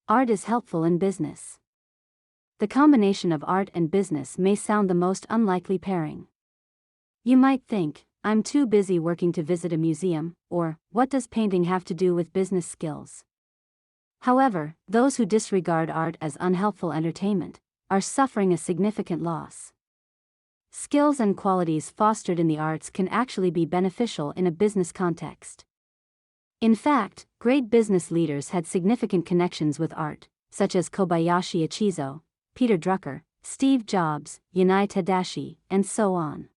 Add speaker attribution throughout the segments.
Speaker 1: Art is helpful in business. The combination of art and business may sound the most unlikely pairing. You might think, I'm too busy working to visit a museum, or, what does painting have to do with business skills? However, those who disregard art as unhelpful entertainment are suffering a significant loss. Skills and qualities fostered in the arts can actually be beneficial in a business context. In fact, great business leaders had significant connections with art, such as Kobayashi Ichizo, Peter Drucker, Steve Jobs, Yanai Tadashi, and so on.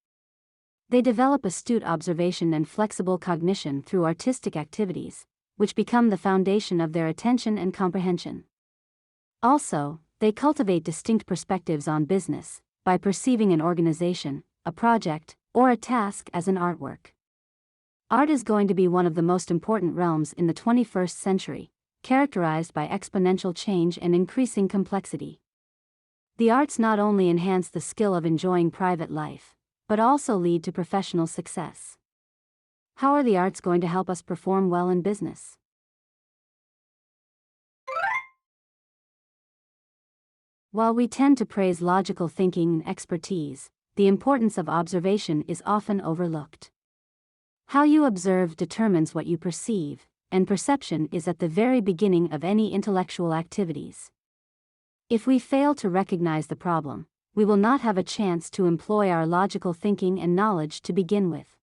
Speaker 1: They develop astute observation and flexible cognition through artistic activities, which become the foundation of their attention and comprehension. Also, they cultivate distinct perspectives on business, by perceiving an organization, a project, or a task as an artwork. Art is going to be one of the most important realms in the 21st century, characterized by exponential change and increasing complexity. The arts not only enhance the skill of enjoying private life, but also lead to professional success. How are the arts going to help us perform well in business? While we tend to praise logical thinking and expertise, the importance of observation is often overlooked. How you observe determines what you perceive, and perception is at the very beginning of any intellectual activities. If we fail to recognize the problem, we will not have a chance to employ our logical thinking and knowledge to begin with.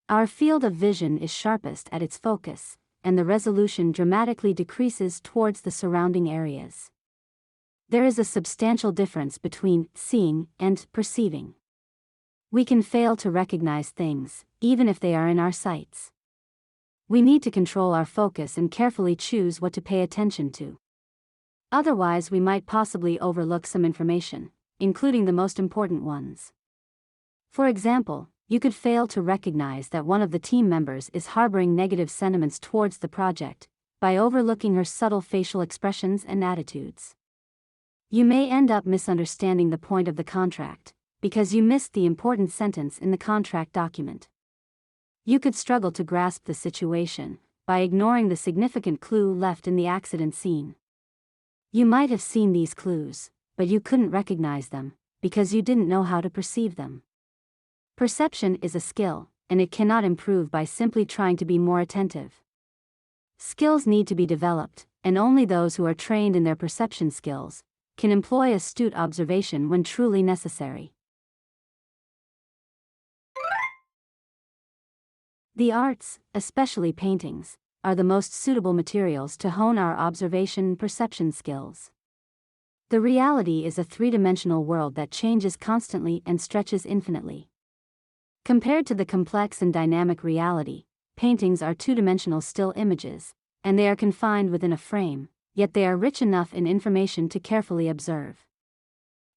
Speaker 1: Our field of vision is sharpest at its focus, and the resolution dramatically decreases towards the surrounding areas. There is a substantial difference between seeing and perceiving. We can fail to recognize things, even if they are in our sights. We need to control our focus and carefully choose what to pay attention to. Otherwise, we might possibly overlook some information, including the most important ones. For example, you could fail to recognize that one of the team members is harboring negative sentiments towards the project, by overlooking her subtle facial expressions and attitudes. You may end up misunderstanding the point of the contract, because you missed the important sentence in the contract document. You could struggle to grasp the situation, by ignoring the significant clue left in the accident scene. You might have seen these clues, but you couldn't recognize them, because you didn't know how to perceive them. Perception is a skill, and it cannot improve by simply trying to be more attentive. Skills need to be developed, and only those who are trained in their perception skills can employ astute observation when truly necessary. The arts, especially paintings, are the most suitable materials to hone our observation and perception skills. The reality is a three-dimensional world that changes constantly and stretches infinitely. Compared to the complex and dynamic reality, paintings are two-dimensional still images, and they are confined within a frame, yet they are rich enough in information to carefully observe.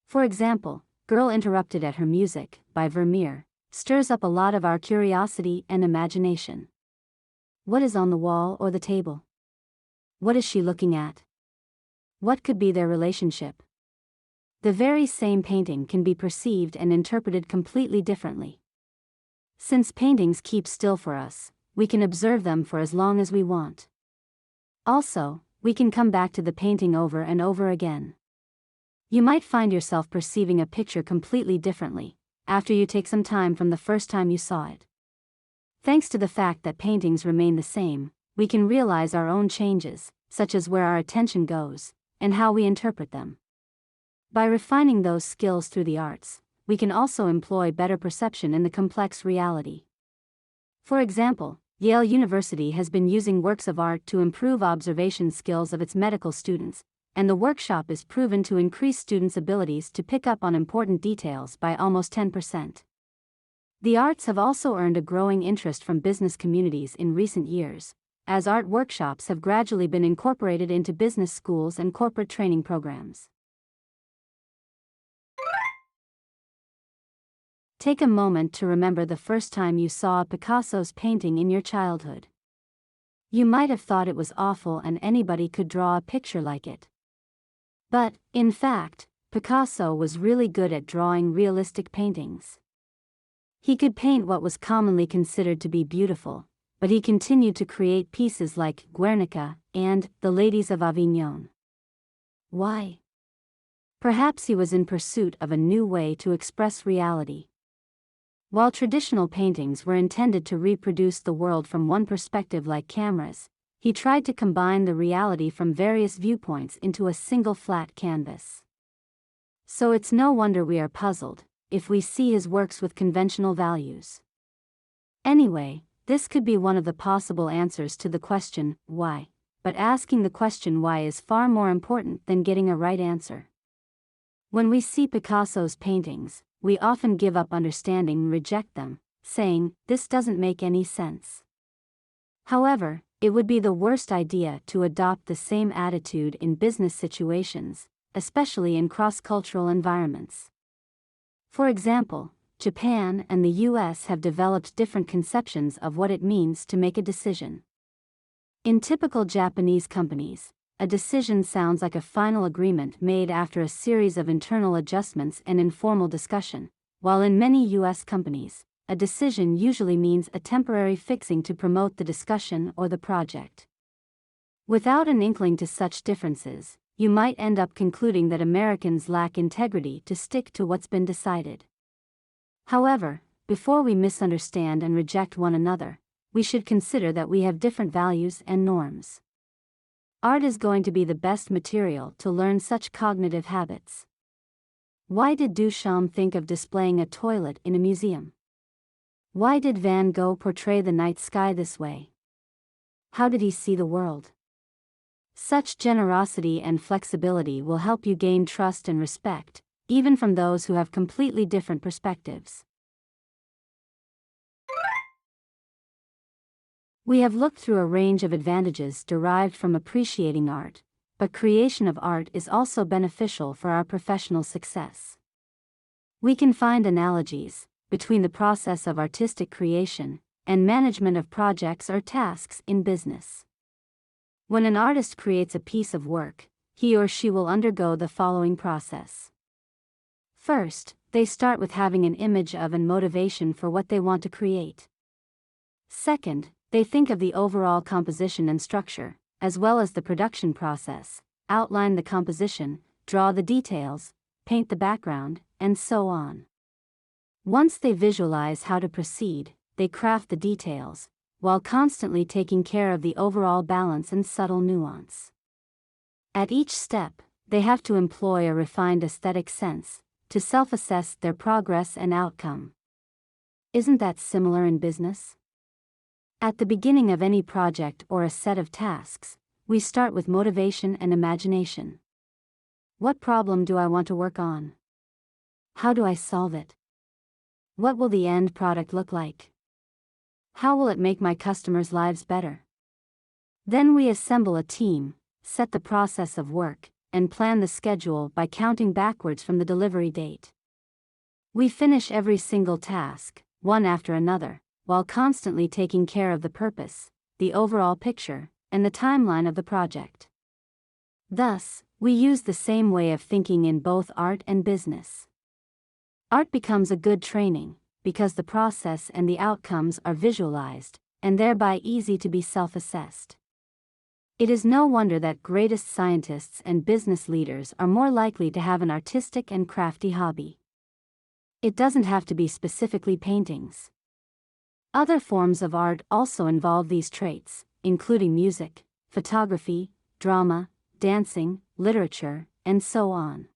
Speaker 1: For example, Girl Interrupted at Her Music, by Vermeer, stirs up a lot of our curiosity and imagination. What is on the wall or the table? What is she looking at? What could be their relationship? The very same painting can be perceived and interpreted completely differently. Since paintings keep still for us, we can observe them for as long as we want. Also, we can come back to the painting over and over again. You might find yourself perceiving a picture completely differently, after you take some time from the first time you saw it. Thanks to the fact that paintings remain the same, we can realize our own changes, such as where our attention goes, and how we interpret them. By refining those skills through the arts, we can also employ better perception in the complex reality. For example, Yale University has been using works of art to improve observation skills of its medical students, and the workshop is proven to increase students' abilities to pick up on important details by almost 10%. The arts have also earned a growing interest from business communities in recent years, as art workshops have gradually been incorporated into business schools and corporate training programs. Take a moment to remember the first time you saw Picasso's painting in your childhood. You might have thought it was awful and anybody could draw a picture like it. But, in fact, Picasso was really good at drawing realistic paintings. He could paint what was commonly considered to be beautiful, but he continued to create pieces like Guernica and The Ladies of Avignon. Why? Perhaps he was in pursuit of a new way to express reality. While traditional paintings were intended to reproduce the world from one perspective like cameras, he tried to combine the reality from various viewpoints into a single flat canvas. So it's no wonder we are puzzled if we see his works with conventional values. Anyway, this could be one of the possible answers to the question, why? But asking the question why is far more important than getting a right answer. When we see Picasso's paintings, we often give up understanding and reject them, saying, "This doesn't make any sense." However, it would be the worst idea to adopt the same attitude in business situations, especially in cross-cultural environments. For example, Japan and the US have developed different conceptions of what it means to make a decision. In typical Japanese companies, a decision sounds like a final agreement made after a series of internal adjustments and informal discussion, while in many US companies, a decision usually means a temporary fixing to promote the discussion or the project. Without an inkling to such differences, you might end up concluding that Americans lack integrity to stick to what's been decided. However, before we misunderstand and reject one another, we should consider that we have different values and norms. Art is going to be the best material to learn such cognitive habits. Why did Duchamp think of displaying a toilet in a museum? Why did Van Gogh portray the night sky this way? How did he see the world? Such generosity and flexibility will help you gain trust and respect, even from those who have completely different perspectives. We have looked through a range of advantages derived from appreciating art, but creation of art is also beneficial for our professional success. We can find analogies between the process of artistic creation and management of projects or tasks in business. When an artist creates a piece of work, he or she will undergo the following process. First, they start with having an image of and motivation for what they want to create. Second, they think of the overall composition and structure, as well as the production process, outline the composition, draw the details, paint the background, and so on. Once they visualize how to proceed, they craft the details, while constantly taking care of the overall balance and subtle nuance. At each step, they have to employ a refined aesthetic sense to self-assess their progress and outcome. Isn't that similar in business? At the beginning of any project or a set of tasks, we start with motivation and imagination. What problem do I want to work on? How do I solve it? What will the end product look like? How will it make my customers' lives better? Then we assemble a team, set the process of work, and plan the schedule by counting backwards from the delivery date. We finish every single task, one after another, while constantly taking care of the purpose, the overall picture, and the timeline of the project. Thus, we use the same way of thinking in both art and business. Art becomes a good training, because the process and the outcomes are visualized, and thereby easy to be self-assessed. It is no wonder that greatest scientists and business leaders are more likely to have an artistic and crafty hobby. It doesn't have to be specifically paintings. Other forms of art also involve these traits, including music, photography, drama, dancing, literature, and so on.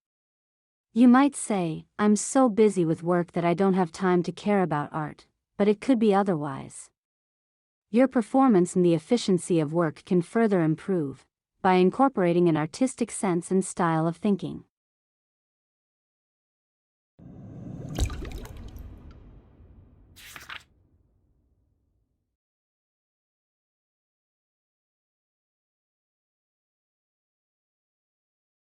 Speaker 1: You might say, "I'm so busy with work that I don't have time to care about art," but it could be otherwise. Your performance and the efficiency of work can further improve by incorporating an artistic sense and style of thinking.